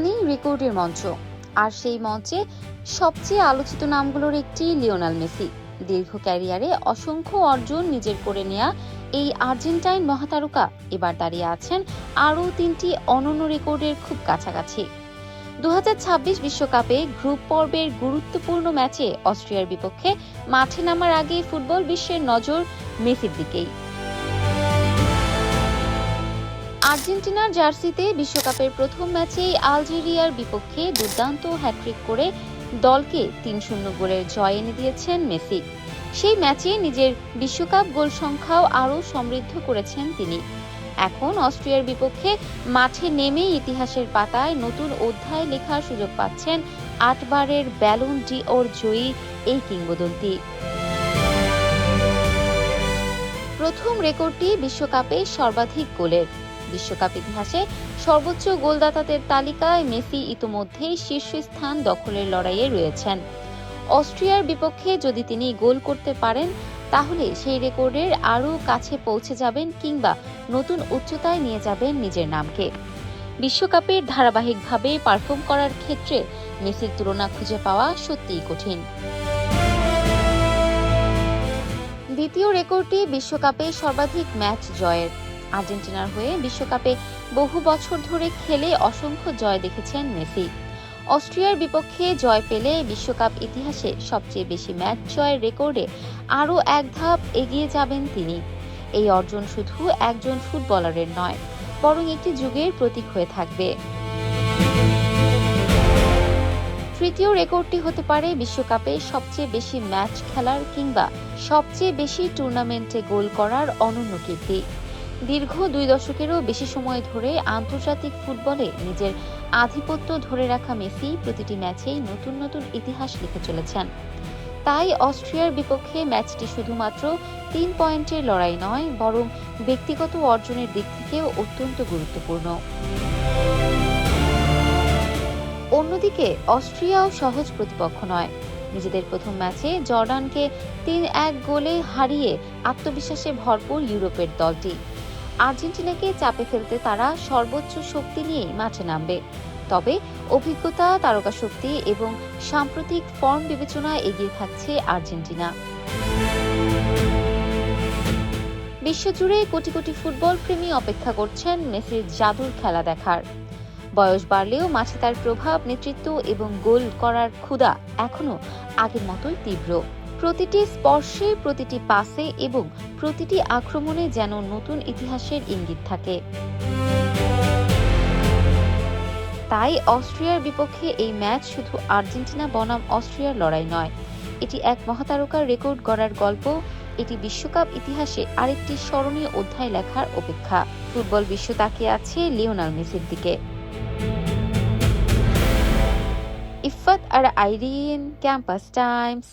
মানেই রেকর্ডের মঞ্চ, আর সেই মঞ্চে সবচেয়ে আলোচিত নামগুলোর একটি লিওনেল মেসি। দীর্ঘ ক্যারিয়ারে অসংখ্য অর্জন নিজের করে নেয়া এই আর্জেন্টাইন মহাতারকা এবার দাঁড়িয়ে আছেন আরও 3টি অনন্য রেকর্ডের খুব কাছাকাছি। 2026 বিশ্বকাপে গ্রুপ পর্বের গুরুত্বপূর্ণ ম্যাচে অস্ট্রিয়ার বিপক্ষে মাঠে নামার আগে ফুটবল বিশ্বের নজর মেসির দিকেই। আর্জেন্টিনার জার্সিতে বিশ্বকাপের প্রথম ম্যাচেই আলজেরিয়ার বিপক্ষে দুর্দান্ত হ্যাট্রিক করে দলকে 3-0 গোলের জয় এনে দিয়েছেন মেসি। সেই ম্যাচে নিজের বিশ্বকাপ গোল সংখ্যাও আরও সমৃদ্ধ করেছেন তিনি। এখন অস্ট্রিয়ার বিপক্ষে মাঠে নেমেই ইতিহাসের পাতায় নতুন অধ্যায় লেখার সুযোগ পাচ্ছেন 8 বারের ব্যালন ডি'অর জয়ী এই কিংবদন্তি। প্রথম রেকর্ডটি বিশ্বকাপে সর্বাধিক গোলের। বিশ্বকাপ ইতিহাসে সর্বোচ্চ গোলদাতাদের তালিকায় মেসি ইতোমধ্যেই শীর্ষস্থান দখলের লড়াইয়ে রয়েছেন। অস্ট্রিয়ার বিপক্ষে যদি তিনি গোল করতে পারেন, তাহলে সেই রেকর্ডের আরও কাছে পৌঁছে যাবেন কিংবা নতুন উচ্চতায় নিয়ে যাবেন নিজের নামকে। বিশ্বকাপের ধারাবাহিকভাবে পারফর্ম করার ক্ষেত্রে মেসির তুলনা খুঁজে পাওয়া সত্যিই কঠিন। দ্বিতীয় রেকর্ডটি বিশ্বকাপে সর্বাধিক ম্যাচ জয়ের। আর্জেন্টিনার হয়ে বিশ্বকাপে বহু বছর ধরে খেলে অসংখ্য জয় দেখেছেন মেসি। অস্ট্রিয়ার বিপক্ষে জয় পেলে বিশ্বকাপ ইতিহাসে সবচেয়ে বেশি ম্যাচ জয়ের রেকর্ডে আরও এক ধাপ এগিয়ে যাবেন তিনি। এই অর্জন শুধু একজন ফুটবলারের নয়, বরং একটি যুগের প্রতীক হয়ে থাকবে। তৃতীয় রেকর্ডটি হতে পারে বিশ্বকাপে সবচেয়ে বেশি ম্যাচ খেলার কিংবা সবচেয়ে বেশি টুর্নামেন্টে গোল করার অনন্য কীর্তি। দীর্ঘ 2 দশকেরও বেশি সময় ধরে আন্তর্জাতিক ফুটবলে নিজের আধিপত্য ধরে রাখা মেসি প্রতিটি ম্যাচেই নতুন নতুন ইতিহাস লিখে চলেছেন। তাই অস্ট্রিয়ার বিপক্ষে ম্যাচটি শুধুমাত্র 3 পয়েন্টের লড়াই নয়, বরং ব্যক্তিগত অর্জনের দিক থেকেও অত্যন্ত গুরুত্বপূর্ণ। অন্যদিকে অস্ট্রিয়াও সহজ প্রতিপক্ষ নয়। নিজেদের প্রথম ম্যাচে জর্ডানকে 3-1 গোলে হারিয়ে আত্মবিশ্বাসে ভরপুর ইউরোপের দলটি। আর্জেন্টিনাকে চাপে ফেলতে তারা সর্বোচ্চ শক্তি নিয়েই মাঠে নামবে। তবে অভিজ্ঞতা, তারকা শক্তি এবং সাম্প্রতিক ফর্ম বিবেচনায় এগিয়ে থাকছে আর্জেন্টিনা। বিশ্বজুড়ে কোটি কোটি ফুটবল প্রেমী অপেক্ষা করছেন মেসির জাদুর খেলা দেখার। বয়স বাড়লেও মাঠে তার প্রভাব, নেতৃত্ব এবং গোল করার ক্ষুধা এখনো আগের মতোই তীব্র। প্রতিটি স্পর্শে, প্রতিটি পাসে এবং প্রতিটি আক্রমণে যেন নতুন ইতিহাসের ইঙ্গিত থাকে। তাই অস্ট্রিয়ার বিপক্ষে এই ম্যাচ শুধু আর্জেন্টিনা বনাম অস্ট্রিয়ার লড়াই নয়, এটি এক মহাতারকার রেকর্ড গড়ার গল্প। এটি বিশ্বকাপ ইতিহাসে আরেকটি স্মরণীয় অধ্যায় লেখার অপেক্ষা। ফুটবল বিশ্ব তাকিয়ে আছে লিওনেল মেসির দিকে। ইফাত আর আইরিন, ক্যাম্পাস টাইমস।